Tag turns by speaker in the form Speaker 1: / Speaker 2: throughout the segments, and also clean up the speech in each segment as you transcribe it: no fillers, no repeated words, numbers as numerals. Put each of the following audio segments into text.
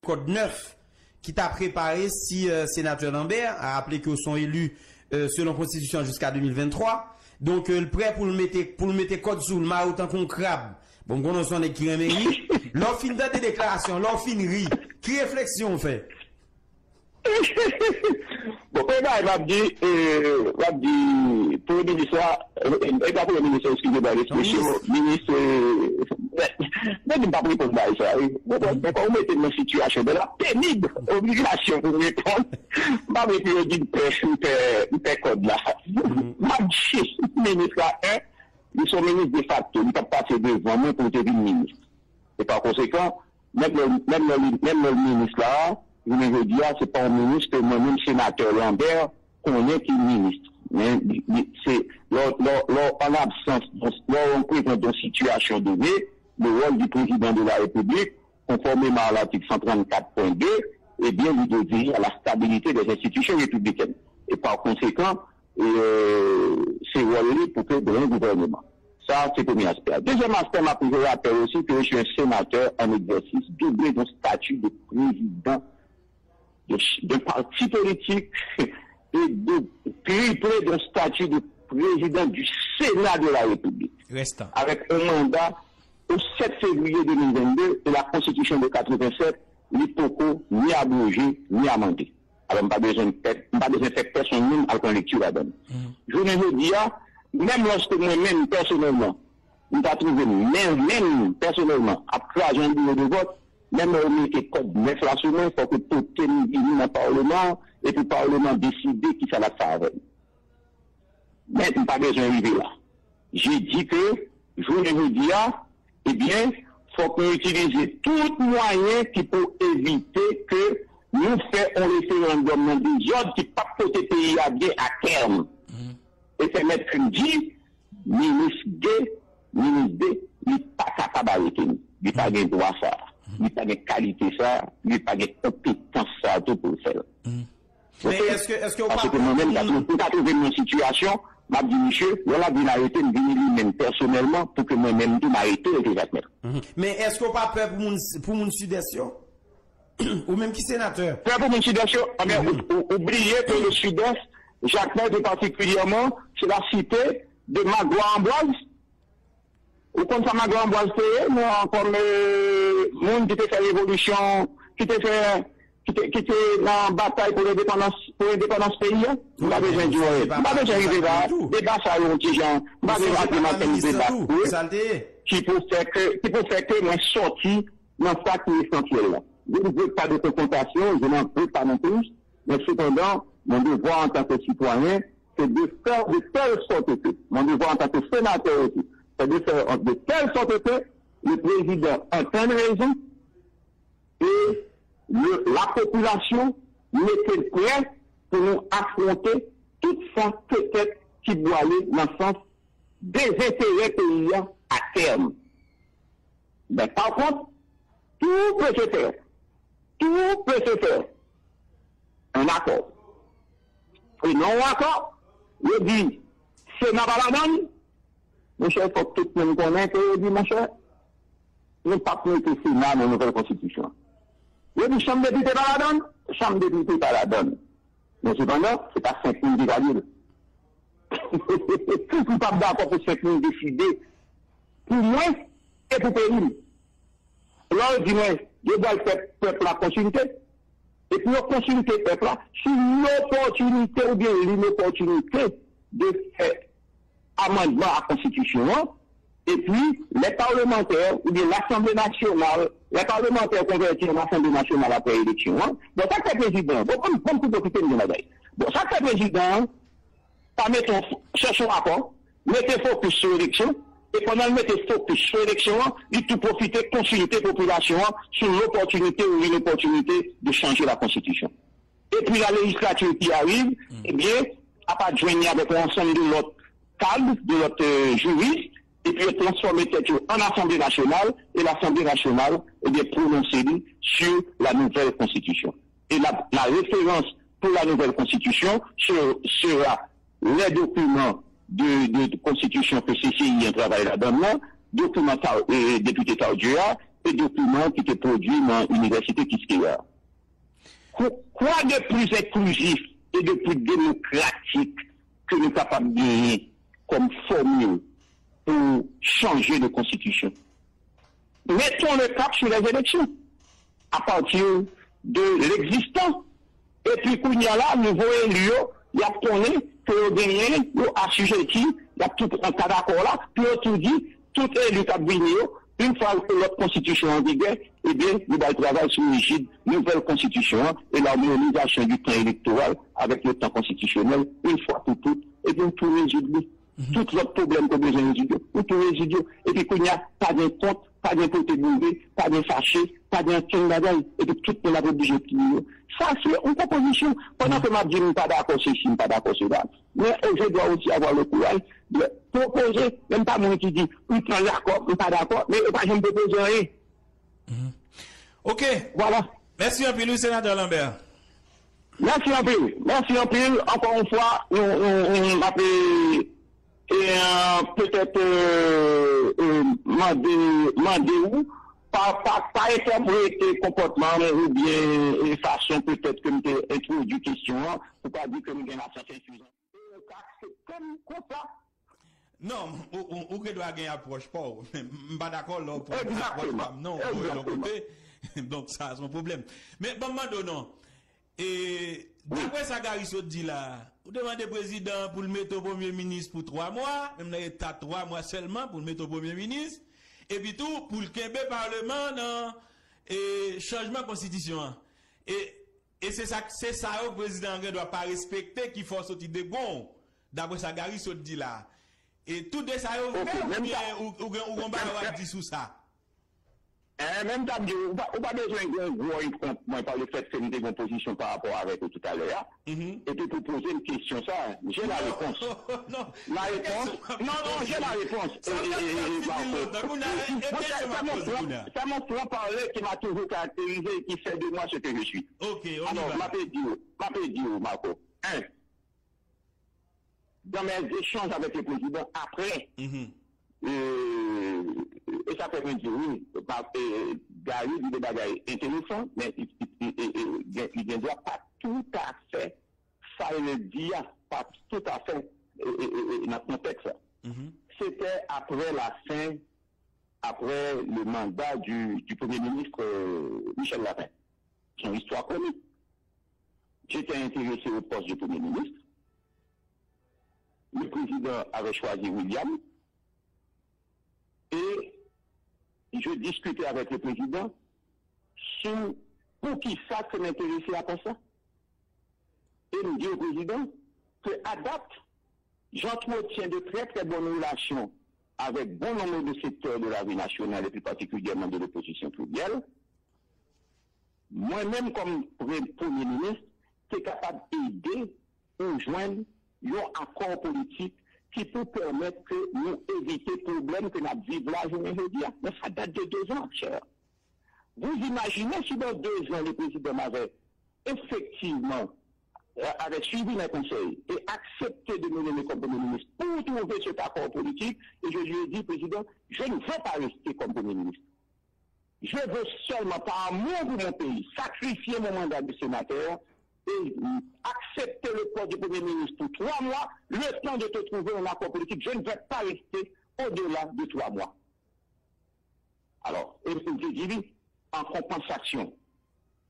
Speaker 1: code 9 qui t'a préparé si sénateur Lambert a appelé que sont élus selon constitution jusqu'à 2023. Donc le prêt pour le mettre code sous le main autant qu'on crabe. Bon, on s'en est qui remérie. L'on fin de déclaration, l'on fin rit. Qui réflexion on fait?
Speaker 2: Bon, il m'a dit, pour le ministre, et pas pour le ministre, excusez-moi, ministre, même pas pour répondre à ça. Bon, on mettait dans une situation de la pénible obligation pour répondre. M'a dit, une code là. M'a dit, ministre là, ils sont ministres de facto, ils ne peuvent pas passer devant moi pour devenir ministre. Et par conséquent, même le ministre là, je veux dire, c'est pas un ministre, moi-même, sénateur Lambert, qu'on est qui ministre. Mais c'est, en absence, on présente une situation donnée, le rôle du président de la République, conformément à l'article 134.2, eh bien, il devient à la stabilité des institutions républicaines. Et par conséquent, c'est rôle pour que dans le gouvernement. Ça, c'est le premier aspect. Deuxième aspect, je rappelle aussi que je suis un sénateur en exercice, doublé de statut de président de parti politique et de triplé de statut de président du Sénat de la République.
Speaker 1: Restant. Avec
Speaker 2: un mandat au 7 février 2022 et la Constitution de 87, ni poco, ni abrogé, ni amendé. Alors, pas besoin de faire personne à la lecture là-dedans. Je ne veux dire, même lorsque moi-même, personnellement, nous avons trouvé, même personnellement, après un bureau de vote, même on met code 9 là sous main, il faut que tout le monde vienne dans le Parlement et que le Parlement décide qui ça va faire. Mais il n'y a pas besoin d'arriver là. J'ai dit que, je veux dire, eh bien, il faut qu'on utilise tout moyen qui peut éviter que nous fassions un référendum dans des ordres qui ne pas côté pays à bien à terme. Et c'est mettre une dit, ministre D, il n'est pas capable d'arrêter nous. Il n'a pas de droit à ça. Il n'a pas de qualité ça. Il n'a pas de compétence ça tout pour le faire.
Speaker 1: Mais est-ce que
Speaker 2: parce que moi-même, quand je trouve une situation, m'a dit, monsieur, voilà, vous arrêtez, je viens lui-même personnellement pour que moi-même, je m'arrête et que j'admette.
Speaker 1: Mais est-ce qu'on pas peur pour mon sud-est ou même qui sénateur?
Speaker 2: Peur pour mon sud-est, oubliez que le sud-est, Jacques particulièrement, c'est la cité de Magloire-Amboise. Ou comme ça, Magloire-Amboise, comme monde qui fait révolution, qui était dans la bataille pour l'indépendance pays. Vous n'avez besoin de jouer. Vous n'avez besoin d'arriver là. Débat ça, un petit gens. Vous n'avez pas de débat. Qui peut faire que moi sorti dans ça qui est essentiel là. Je ne veux pas de confrontation, je n'en veux pas non plus. Mais cependant, mon devoir en tant que citoyen, c'est de faire de telle sorte que, mon devoir en tant que sénateur aussi, c'est de faire de telle sorte que le président entende raison et la population n'est prête pour nous affronter toute force peut-être qui doit aller dans le sens des intérêts paysan à terme. Mais par contre, tout peut se faire. Tout peut se faire. Un accord. Et non accord, je dis, c'est ma baladane. Mon cher, il faut que tout le monde connaisse que je dis, mon cher, nous ne pouvons pas mettre le Sénat dans la nouvelle constitution. Je dis, chambre de député baladane, chambre de député baladane. Mais cependant, ce n'est pas 5 000 qui valident. Je ne suis pas d'accord pour 5 000 décider pour moi et pour le pays. Là, je dis, moi, je dois le faire peuple la continuité. Et puis, la continuité peuple là, c'est l'opportunité ou bien l'inopportunité de faire amendement à la Constitution. Et puis, les parlementaires, ou bien l'Assemblée nationale, les parlementaires convertis en Assemblée nationale après l'élection. Donc, ça, c'est le président. Bon, comme tout profiter de bagaille. Bon, ça, c'est le président. Pas mettre chercher un rapport, mettez focus sur l'élection, et pendant le mettre focus sur l'élection, il tout profiter, consulter la population sur l'opportunité ou l'inopportunité de changer la Constitution. Et puis la législature qui arrive, eh bien, à pas de joindre avec l'ensemble de l'autre cadre, de l'autre juriste, et puis transformer en Assemblée nationale, et l'Assemblée nationale, eh bien, prononcer sur la nouvelle Constitution. Et la référence pour la nouvelle Constitution sera les documents de constitution que CCI a travaillé là-dedans, documents député Taudua, et documents qui étaient produits dans l'université Kiskeya. Quoi de plus inclusif et de plus démocratique que nous sommes capables de gagner comme formule pour changer de constitution? Mettons le cap sur les élections à partir de l'existant. Et puis, quand il y a là, nouveau élu, il y a tourné, que le gagné, il y a assujetti, il y a tout un cas d'accord là, puis on tout dit, tout élu qui a gagné, une fois que notre constitution est en vigueur, eh bien, nous allons travailler sur l'égide nouvelle constitution et l'harmonisation du temps électoral avec le temps constitutionnel, une fois pour toutes, et bien, tout résoudre. Tout l'autre problème que besoin de résoudre, tout résoudre. Et puis, qu'il n'y a pas de compte, pas de côté bourré, pas de fâché, pas de bagaille, et puis tout le monde a obligé de plier. Ça, c'est une proposition. Pendant que je dis pas d'accord, c'est ici, pas d'accord, c'est là. Mais je dois aussi avoir le courage de proposer, même pas moi qui dit, oui, pas d'accord, pas d'accord, mais pas je me propose rien.
Speaker 3: Ok.
Speaker 2: Voilà.
Speaker 3: Merci un peu, sénateur Lambert.
Speaker 2: Merci un peu. Merci un peu. Encore une fois, on appelle et peut-être demander où, pas interpréter comportement ou bien façon peut-être que nous introduit question, pour pas dire que nous avons la santé insuffisante. C'est comme ça.
Speaker 3: Non, ou que doit gagner approche pas. Je suis pas d'accord là pour
Speaker 2: Exactement.
Speaker 3: Non, pour côté. Donc ça c'est un problème. Mais bon non. Et d'après ça Garisso dit là, vous demandez président pour le mettre au premier ministre pour 3 mois, même là 3 mois seulement pour le mettre au premier ministre, et puis tout pour le Québec parlement dans et changement constitution. Et c'est ça le président ne doit pas respecter qui faut sortir de bon. D'après ça Garisso dit là. Et tout de ça ou on va dire sous ça.
Speaker 2: Même temps, on n'a pas besoin de gros par le fait que nous avons une position par rapport avec tout à l'heure. Et puis pour poser une question, ça, j'ai la réponse.
Speaker 3: Non,
Speaker 2: la réponse. Non, j'ai la réponse. Ça montre parler qui m'a toujours caractérisé et qui fait de moi ce que je suis.
Speaker 3: Ok, on
Speaker 2: alors, m'a dit, Marco. Dans mes échanges avec le président après, et ça permet de dire, oui, Gary dit des bagailles intéressantes, mais il ne doit pas tout à fait, ça le dit, pas tout à fait dans le contexte. C'était après le mandat du Premier ministre Michel Lapin. Son histoire connue. J'étais intéressé au poste du Premier ministre. Le président avait choisi William. Et je discutais avec le président sur pour qui ça que m'intéressait à ça. Et il me dit au président qu'à date, j'entretiens de très très bonnes relations avec bon nombre de secteurs de la vie nationale et plus particulièrement de l'opposition plurielle. Moi-même, comme Premier ministre, je suis capable d'aider ou joindre un accord politique qui peut permettre que nous éviter les problèmes que nous vivons là, je me dis. Mais ça date de 2 ans, cher. Vous imaginez si dans 2 ans, le président m'avait effectivement avait suivi mes conseils et accepté de me nommer comme Premier ministre pour trouver cet accord politique, et je lui ai dit, président, je ne veux pas rester comme Premier ministre. Je veux seulement, par amour pour mon pays, sacrifier mon mandat de sénateur et accepter le poste du Premier ministre pour 3 mois, le temps de te trouver un accord politique. Je ne vais pas rester au-delà de 3 mois. Alors, et je dis, en compensation,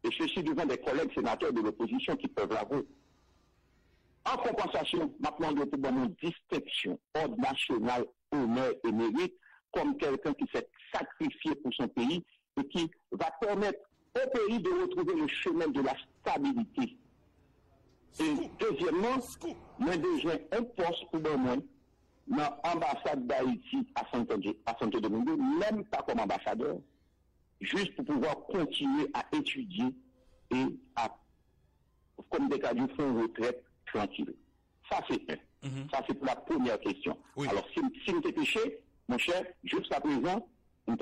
Speaker 2: et ceci devant des collègues sénateurs de l'opposition qui peuvent l'avouer, en compensation, maintenant, je peux donner une distinction, ordre national, honneur et mérite, comme quelqu'un qui s'est sacrifié pour son pays et qui va permettre au pays de retrouver le chemin de la stabilité. Et deuxièmement, moi déjà un poste pour moi dans l'ambassade d'Haïti à Santo Domingo, même pas comme ambassadeur, juste pour pouvoir continuer à étudier et à, comme des cas du fonds retraite, tranquille. Ça c'est un. Ça c'est pour la première question. Oui. Alors si nous t'es péché, mon cher, jusqu'à présent, dans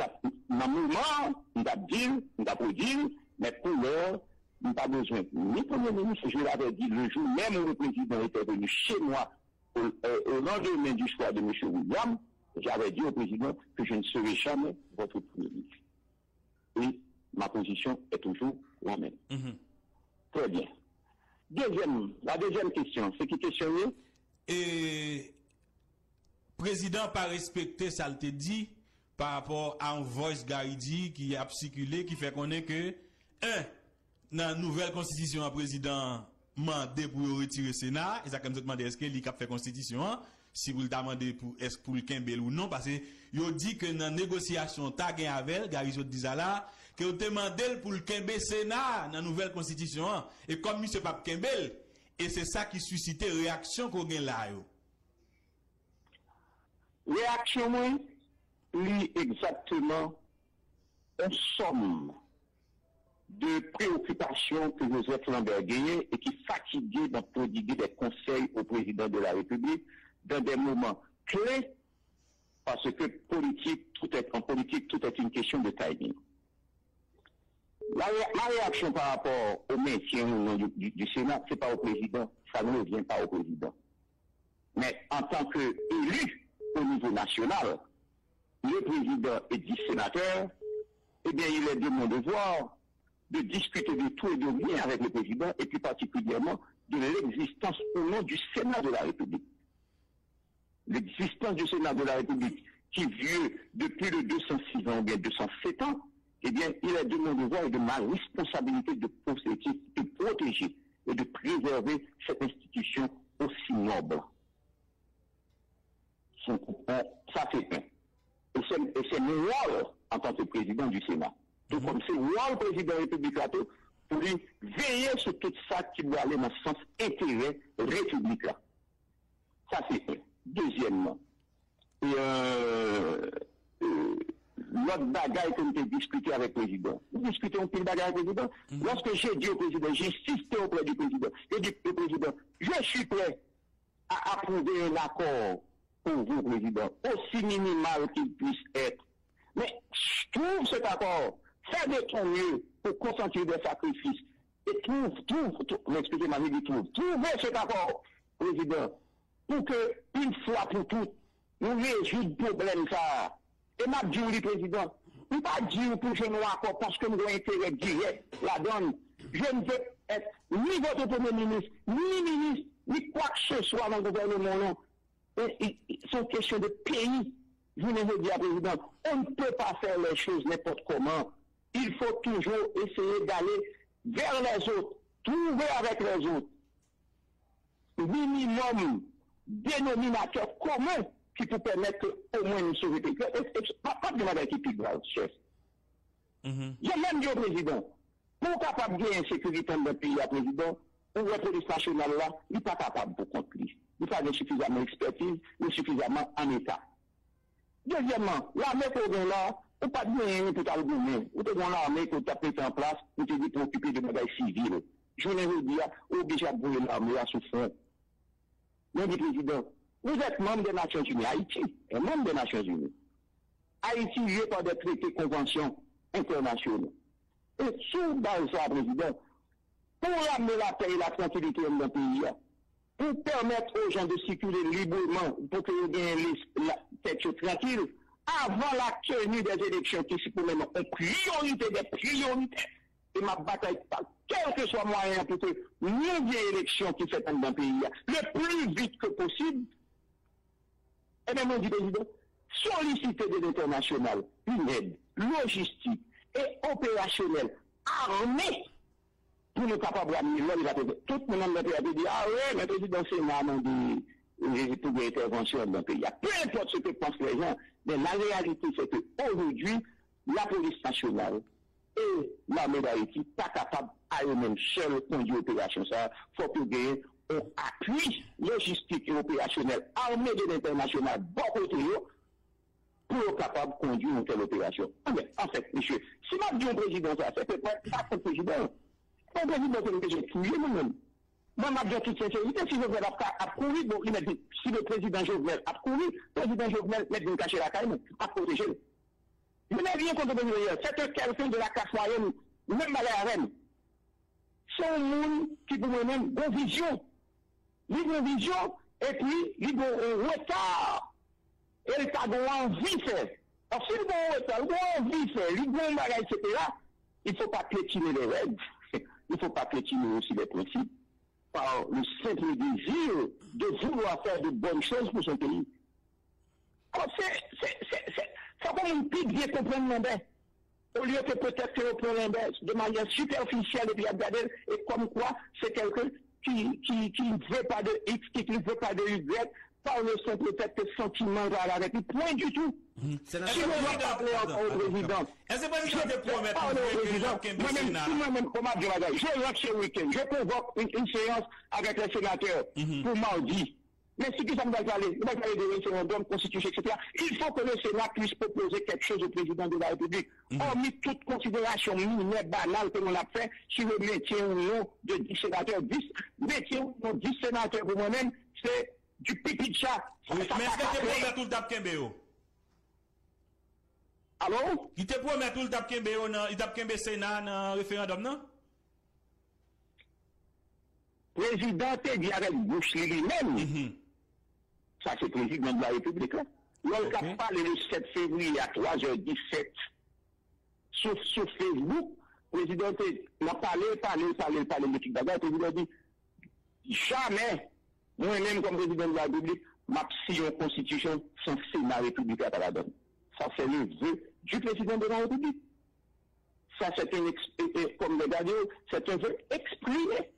Speaker 2: le moment, on t'a dit, on t'a pas dit, mais pour l'heure, on n'a pas besoin. Ni Premier ministre, je l'avais dit le jour même où le président était venu chez moi, au lendemain du choix de M. William, j'avais dit au président que je ne serai jamais votre Premier ministre. Et ma position est toujours la même. Très bien. La deuxième question, c'est qui questionne?
Speaker 3: Et président pas respecté ça le te dit par rapport à un voice Garidi qui a circulé qui fait connaître que dans la nouvelle constitution un président mandé pour retirer le Sénat et ça comme demandé est-ce que il a fait constitution si vous le demandez pour est-ce pour le Kembel ou non parce que il dit que dans négociation ta gain avec Garidi dit ça là que vous demandez pour le Kembel Sénat dans la nouvelle constitution et comme monsieur Pape Kembel et c'est ça qui suscite réaction qu'on gagne là yo.
Speaker 2: Réaction moi lit exactement une somme de préoccupations que Joseph Lambert gagnait et qui fatiguait de prodiguer des conseils au président de la République dans des moments clés parce que en politique, tout est une question de timing. Ma réaction par rapport au maintien du Sénat, c'est pas au président, ça ne revient pas au président. Mais en tant qu'élu au niveau national, le président et 10 sénateurs, eh bien, il est de mon devoir de discuter de tout et de rien avec le président, et plus particulièrement de l'existence au nom du Sénat de la République. L'existence du Sénat de la République, qui est vieux depuis de 206 ans ou bien 207 ans, eh bien, il est de mon devoir et de ma responsabilité de protéger et de préserver cette institution aussi noble. Ça c'est un. Et c'est mon rôle en tant que président du Sénat. Tout comme c'est mon rôle président de la République pour lui veiller sur tout ça qui doit aller dans le sens intérêt républicain. Ça c'est un. Deuxièmement, l'autre bagaille que nous avons discuté avec le président. Nous discutons un peu de bagaille avec le président. Lorsque j'ai dit au président, j'ai insisté auprès du président, j'ai dit au président, je suis prêt à approuver un accord pour vous, président, aussi minimal qu'il puisse être. Mais trouve cet accord, fais de ton mieux pour consentir des sacrifices. Et excusez-moi, je dis trouvez cet accord, président, pour que, une fois pour toutes, nous résoudre le problème ça. Et m'a dit au président, je ne pas dire pour que nous accord parce que nous avons intérêt direct la donne. Je ne veux être ni votre premier ministre, ni quoi que ce soit dans le gouvernement. C'est une question de pays. Je ne dis à président, on ne peut pas faire les choses n'importe comment. Il faut toujours essayer d'aller vers les autres, trouver avec les autres. Minimum dénominateur commun qui peut permettre au moins une sauver. Pas de manière qui est plus grave, chef. J'ai même dit au président, pour capable de gagner sécurité dans le pays à président, ou la police nationale là, il n'est pas capable de compter. Il n'a pas suffisamment d'expertise, ni suffisamment en état. Deuxièmement, l'armée qu'on a là, on pas de moyens pour le gouvernement. Ou te l'armée qu'on a pris en place, ou te dit pour occuper de bagages civils. Je ne veux dire, obligé à brûler l'armée à sous fond. Mais dit président, vous êtes membre des Nations Unies, Haïti est membre des Nations Unies. Haïti est par des traités, conventions internationaux. Et sous base ça, président, pour amener la paix et la tranquillité dans le pays, pour permettre aux gens de circuler librement, pour que vous ayez la tête tranquille, avant la tenue des élections qui sont pour le moment priorité des priorités, et ma bataille par quel que soit moyen pour que nous ayons des élections qui se font dans le pays, le plus vite que possible. Et bien, mon dit président, solliciter de l'international une aide logistique et opérationnelle, armée, pour nous capables d'amener l'homme, tout le monde a dit, ah ouais, mais le président Sénat m'a dit, pour des interventions dans le pays. Peu importe ce que pensent les gens, mais la réalité, c'est qu'aujourd'hui, la police nationale et l'armée d'Haïti ne sont pas capables à eux-mêmes seuls conduire l'opération. Ça, il faut que gagner un appui logistique et opérationnel armé de l'international, bon côté, pour être capable de conduire une telle opération. Mais en fait, monsieur, si m'a dit au président ça, c'est pas le président. Le président, c'est que j'ai fouillé moi-même. Moi, m'a dit toute sincérité, si Jovenel a couru, bon, il m'a dit, si le président Jovenel a couru, le président Jovenel m'a dit cacher la caille, a protégé. Je n'ai rien contre le président. C'est que quelqu'un de la classe moyenne, même à la reine, c'est un monde qui, pour moi-même, a une vision. Il a une vision, et puis, il a un retard. Et il a envie de faire. Alors, si le bon envie faire, le bon bagage, etc., il ne faut pas piétiner les règles, il ne faut pas piétiner aussi les principes, par le simple désir de vouloir faire de bonnes choses pour son pays. Alors, c'est comme une pique bien comprendre l'embête. Au lieu que peut-être que prend l'embête de manière superficielle et puis regarder, et comme quoi c'est quelqu'un qui ne veut pas de X, qui ne veut pas de Y, par le simple fait que sentiment va avec lui. Point du tout.
Speaker 3: C'est la
Speaker 2: si on doit parler au président,
Speaker 3: est-ce que président te promet
Speaker 2: moi-même, comment dire, je rentre ce week-end, je convoque une séance avec les sénateurs pour mardi. Mais si ça me va parler de référendum, constitution, etc., il faut que le Sénat puisse proposer quelque chose au président de la République. Hormis toute considération mineure, banale que l'on a fait sur le métier ou non de 10 sénateurs. 10 métiers ou non 10 sénateurs pour moi-même, c'est du pipi de chat.
Speaker 3: Oui, mais est-ce que tu promets tout le tap Kembeo?
Speaker 2: Allô?
Speaker 3: Il te promet tout le tap Kembeo, il tap Kembe Sénat dans le référendum, non?
Speaker 2: Président te dit avec bouche lui-même. Ça, c'est le président de la République, là. L'on a parlé le 7 février à 3h17 sur Facebook. Le président n'a parlé de tout bagage. Le président dit jamais, moi-même, comme président de la République, ma une constitution sans Sénat républicain à la donne. Ça, c'est le vœu du président de la République. Ça, c'est comme le gars dit, c'est un vœu exprimé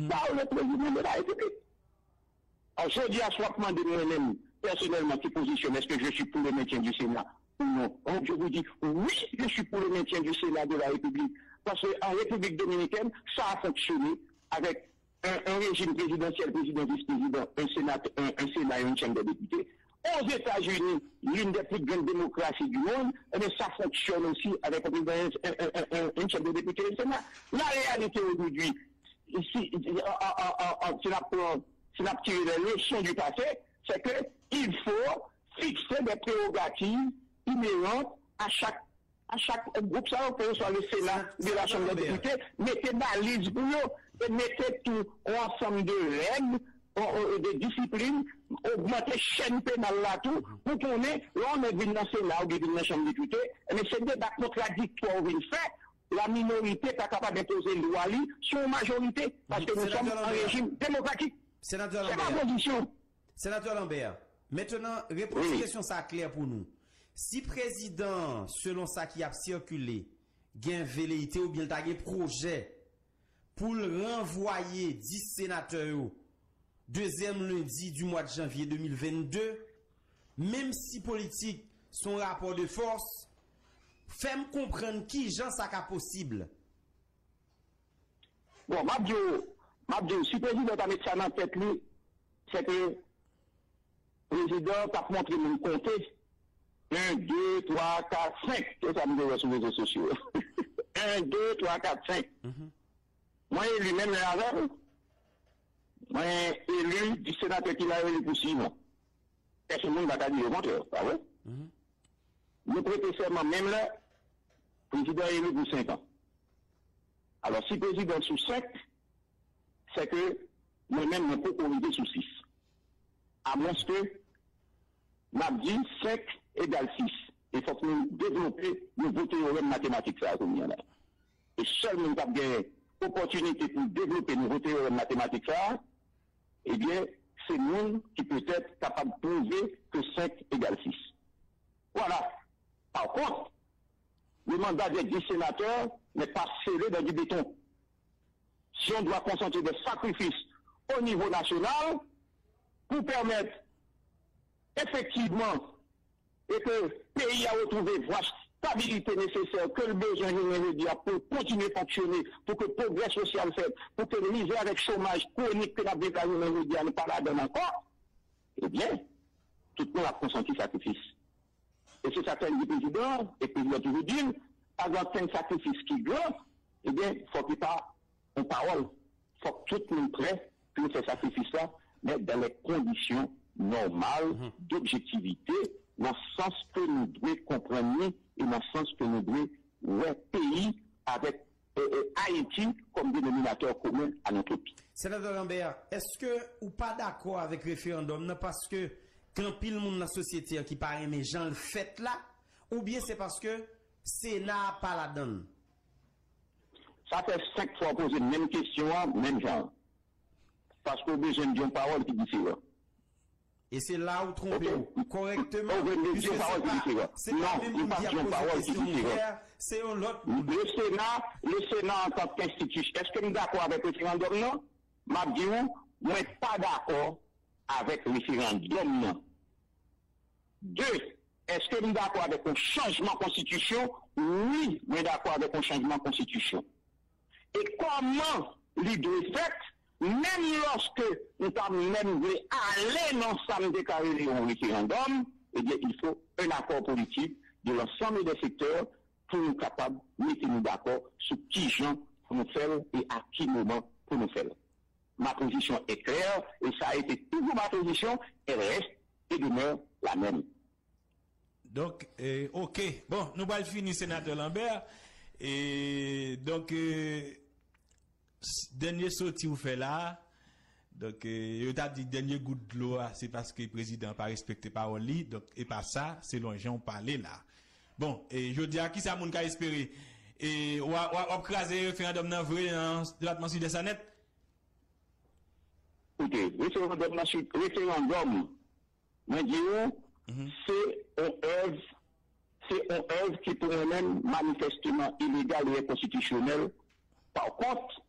Speaker 2: par le président de la République. Alors, je dis à Swapman de moi-même, personnellement, qui positionne, est-ce que je suis pour le maintien du Sénat ou non? Donc, je vous dis, oui, je suis pour le maintien du Sénat de la République. Parce qu'en République dominicaine, ça a fonctionné avec un régime présidentiel, président, vice-président, un Sénat et une Chambre des députés. Aux États-Unis, l'une des plus grandes démocraties du monde, eh bien, ça fonctionne aussi avec une Chambre des députés et un Sénat. La réalité aujourd'hui, ici, si on a tiré les leçons du passé, c'est qu'il faut fixer des prérogatives inhérentes à chaque groupe, ça, que ce soit le Sénat de la Chambre des députés, mettez balises pour eux, et mettez tout ensemble de règles, de disciplines, augmenter chaîne pénale là tout, pour qu'on ait, là on est venu dans le Sénat ou dans la Chambre des députés, mais c'est des débats contradictoires où il fait. La minorité n'est pas capable d'imposer une loi sur une majorité, parce que nous sommes un régime démocratique.
Speaker 1: Sénateur
Speaker 2: Lambert.
Speaker 1: C'est
Speaker 2: ma position.
Speaker 1: Sénateur Lambert, maintenant, réponse à la question, ça clair pour nous. Si président, selon ça qui a circulé, gain velléité ou bien un projet pour le renvoyer 10 sénateurs deuxième lundi du mois de janvier 2022, même si politique, son rapport de force, fait-moi comprendre qui gens ça est possible.
Speaker 2: Bon, Mabdio, si le président a mis ça dans la tête, c'est que le président a montré mon compter 1, 2, 3, 4, 5. C'est ça me sur les réseaux sociaux. 1, 2, 3, 4, 5. Moi, lui-même, moi, élu du sénateur qui l'a élu pour 6 mois. Personne ne va pas dire le contraire, pas vrai? Nous prêtons serment même là, le président est élu pour 5 ans. Alors, si le président sous 5, c'est que moi-même, je peux corriger sous 6. À moins que, m'a dit 5 égale 6. Il faut que nous développions le nouveau théorème mathématique, ça, comme il y en a. Et seulement nous avons gagné opportunité pour développer le nouveau théorème mathématique, ça, eh bien, c'est nous qui peut être capable de prouver que 5 égale 6. Voilà. Par contre, le mandat des 10 sénateurs n'est pas scellé dans du béton. Si on doit concentrer des sacrifices au niveau national pour permettre effectivement et que le pays a retrouvé la stabilité nécessaire que le besoin immédiat pour continuer à fonctionner, pour que le progrès social fait, pour que le misère avec chômage chronique que la besoin immédiat ne pas la donne encore, eh bien, tout le monde a consenti sacrifice. Et c'est ça que le président, et le président toujours dit, avant un sacrifice qui est grand, eh bien, il faut qu'il n'y ait pas une parole. Il faut que tout le monde prêt pour faire sacrifice-là, mais dans les conditions normales d'objectivité, dans le sens que nous devons comprendre et dans le sens que nous devons pays avec Haïti comme dénominateur commun à notre pays.
Speaker 1: Sénateur Lambert, est-ce que ou pas d'accord avec le référendum parce que quand pile monde dans la société qui paraît mais gens le fait là, ou bien c'est parce que Sénat pas la donne?
Speaker 2: Ça fait 5 fois poser la même question, même genre. Parce qu'on a besoin d'une parole qui dit différent.
Speaker 1: Et c'est là où trompez-vous correctement.
Speaker 2: Puisque
Speaker 1: c'est pas même
Speaker 2: pas une parole qui dit différent.
Speaker 1: C'est un autre.
Speaker 2: Le Sénat en tant qu'institution, est-ce que nous sommes d'accord avec le référendum? Non? M'a dit, moi, pas d'accord avec le référendum. Non. 2. Est-ce que nous sommes d'accord avec un changement de constitution? Oui, nous sommes d'accord avec un changement de constitution. Et comment l'idée est faite? Même lorsque nous avons même voulu aller dans l'ensemble des carrés au référendum, eh bien, il faut un accord politique de l'ensemble des secteurs pour nous capables de mettre nous d'accord sur qui gens pour nous faire et à qui moment pour nous faire. Ma position est claire et ça a été toujours ma position, elle reste et demeure la même.
Speaker 3: Donc, ok. Bon, nous allons finir, sénateur Lambert. Et donc, dernier sorti vous fait là. Donc, vous avez dit dernier goût de l'eau, c'est parce que le président n'a pas respecté parole. Donc, et pas ça, c'est l'on gens parler là. Bon, et je dis à qui ça moun ka espérer? Et ou craser le référendum dans vrai de l'atmosphère de sa net?
Speaker 2: Écoutez, référendum, moi dis c'est un œuvre qui pour nous-mêmes manifestement illégal et inconstitutionnel. Par contre,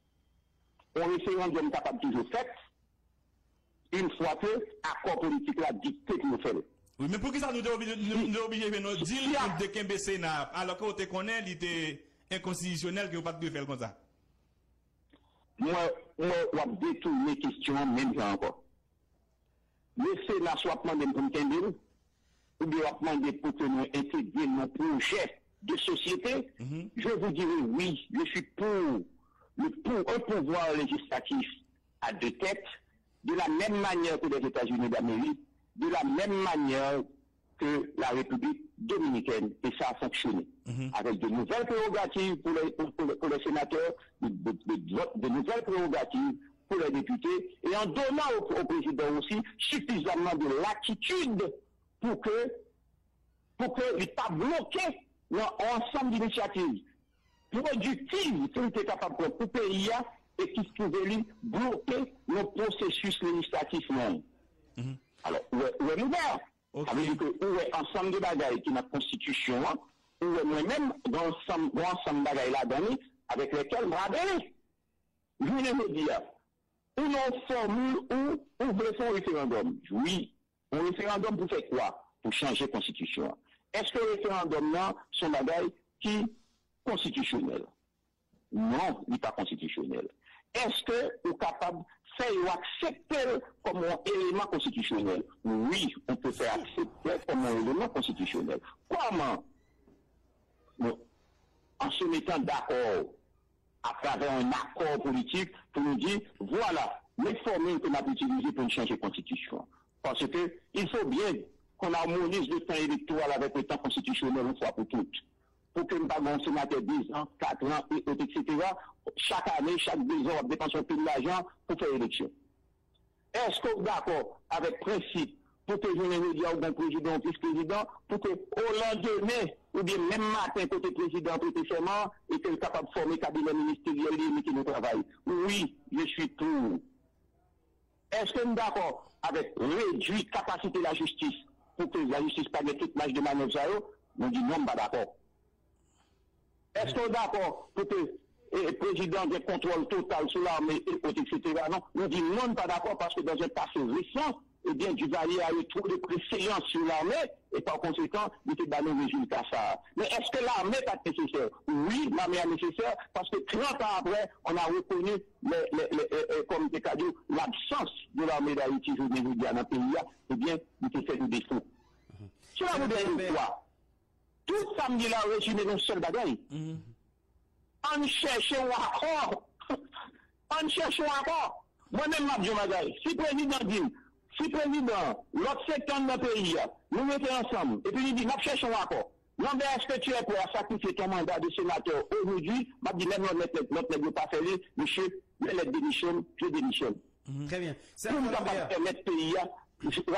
Speaker 2: un référendum capable toujours fait, une fois que l'accord politique l'a dicté pour nous faire.
Speaker 3: Oui, mais pour qui ça nous est obligé de nous dire de Kembe Sénat, alors que vous connaissez, il était inconstitutionnel que vous ne pouvez pas faire comme ça?
Speaker 2: Moi, je vais détourner les questions, même encore. Le Sénat soit demandé pour nous Kembe, ou bien demandé pour que nous intégrions nos projets de société. Je vous dirai oui, je suis pour un pouvoir législatif à 2 têtes, de la même manière que les États-Unis d'Amérique, de la même manière que la République dominicaine, et ça a fonctionné. Avec de nouvelles prérogatives pour les sénateurs, de nouvelles prérogatives pour les députés, et en donnant au président aussi suffisamment de latitude pour que l'État bloqué l'ensemble d'initiatives productives qu'il était capable de pour le pays et qui se trouvait bloquer le processus législatif même. Alors, où est l'ouvert? Ça veut dire que où est ensemble de bagailles qui n'a constitution, où est moi-même dans ensemble de bagailles là-dedans, avec lesquels je vais je veux dire, où nous formule où voulons faire un référendum? Oui, un référendum pour faire quoi? Pour changer la constitution. Est-ce que le référendum là, sont bagailles qui constitutionnel? Non, il n'est pas constitutionnel. Est-ce que vous êtes capable de faire accepter comme un élément constitutionnel? Oui, on peut faire accepter comme un élément constitutionnel. Comment? Bon, en se mettant d'accord à travers un accord politique pour nous dire, voilà les formules que nous avons utilisées pour changer la constitution. Parce que il faut bien qu'on harmonise le temps électoral avec le temps constitutionnel une fois pour toutes. Pour que nous pas un sénateur 10 ans, 4 ans, etc. Chaque année, chaque 2 ans, on dépense un peu de l'argent pour faire l'élection. Est-ce que vous êtes d'accord avec le principe pour que je ne dise au président ou vice-président, pour que au lendemain, ou bien même matin, côté président, côté serment, et qu'il est capable de former le cabinet ministériel limité de travail? Oui, je suis pour. Est-ce que nous sommes d'accord avec réduire la capacité de la justice pour que la justice pas de toute marge de manœuvre? Nous disons non, pas d'accord. Est-ce qu'on est d'accord pour que le président ait contrôle total sur l'armée, etc. Non, nous disons non, pas d'accord parce que dans un passé récent, eh bien, Duvalier a eu trop de préséance sur l'armée et par conséquent, il était dans le résultat ça. Mais est-ce que l'armée est nécessaire? Oui, l'armée est nécessaire parce que 30 ans après, on a reconnu, comme des cadeaux, l'absence de l'armée d'Haïti, je veux dire, dans le pays, eh bien, il était fait du défaut. Cela veut dire quoi? Tout samedi là, résumé dans seul bagaille. On cherche un accord. On cherche un accord. Moi-même, ma vie, bagaille. Si le président dit, l'autre secteur de notre pays, nous mettons ensemble, et puis il dit, nous cherchons un accord. Non, mais est-ce que tu es prêt à sacrifier ton mandat de sénateur aujourd'hui? Je dis, même notre n'est pas fait, monsieur, je démissionne, je démissionne.
Speaker 1: Très bien.
Speaker 2: C'est pour nous permettre le pays à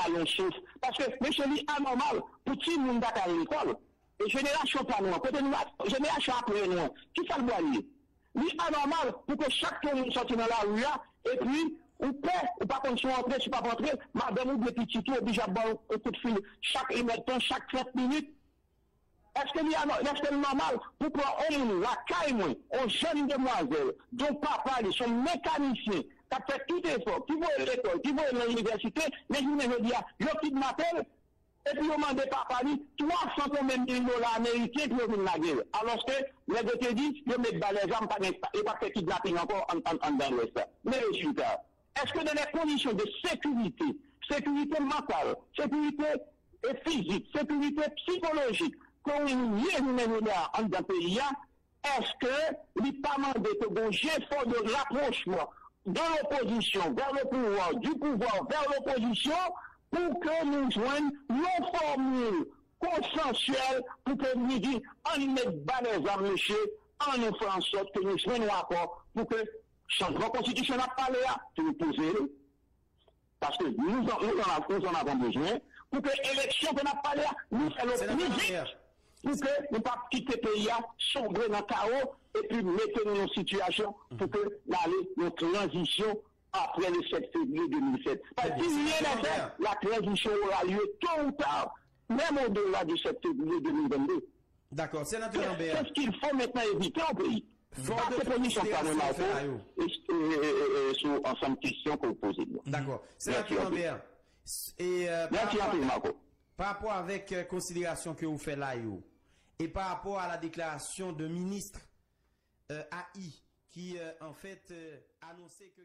Speaker 2: rallonger. Parce que, monsieur, c'est anormal. Pour qui nous sommes à l'école? et génération pas nous, côté nous, génération après nous, qui ça le doit lier? Lui, anormal pour que chaque monde sorte dans la rue, et puis, ou pas, ou pas qu'on soit entré, si pas rentré, madame ou des petits tout, obligé à boire un coup de fil chaque temps, chaque 30 minutes. Est-ce que c'est normal pour qu'on la caille, on jeune demoiselle, dont papa, ils sont mécaniciens, qui a fait tout effort, qui vont à l'école, qui vont à l'université, mais je me dis, je kidnappe, et puis on demande papa, 300 $, américains pour venir la guerre. Alors que, les deux te disent, je mets dans les jambes, et pas fait kidnapping encore dans l'Ouest. Mais résultat, est-ce que dans les conditions de sécurité mentale, sécurité physique, sécurité psychologique, qu'on y est nous-mêmes dans le pays, est-ce que il pas demandé que bon effort de rapprochement de l'opposition vers le pouvoir, du pouvoir vers l'opposition, pour que nous joignions nos formules consensuelles pour que nous disions, on mette bas les armes, monsieur, on nous fait en sorte que nous joignions un accord pour que changement constitutionnel n'a pas l'air de nous poser. Parce que nous en avons besoin pour que l'élection qu'on n'a pas l'air nous fait le plus vite. Pour que nous ne pas quitter le pays, sombrer dans le chaos et puis mettre nous dans une situation pour que l'aller une transition après le 7 février 2007. Parce que si rien n'est fait, la transition aura lieu tôt ou tard, même au-delà du 7 février 2022.
Speaker 1: D'accord, sénateur Lambert.
Speaker 2: Qu'est-ce qu'il faut maintenant éviter au pays?
Speaker 1: Fort de considération
Speaker 2: sur ensemble de questions que vous posez.
Speaker 1: D'accord. Sénateur Lambert. Et
Speaker 2: merci à vous, Marco.
Speaker 1: Par rapport avec considération que vous faites là, et par rapport à la déclaration de ministre AI qui en fait annonçait que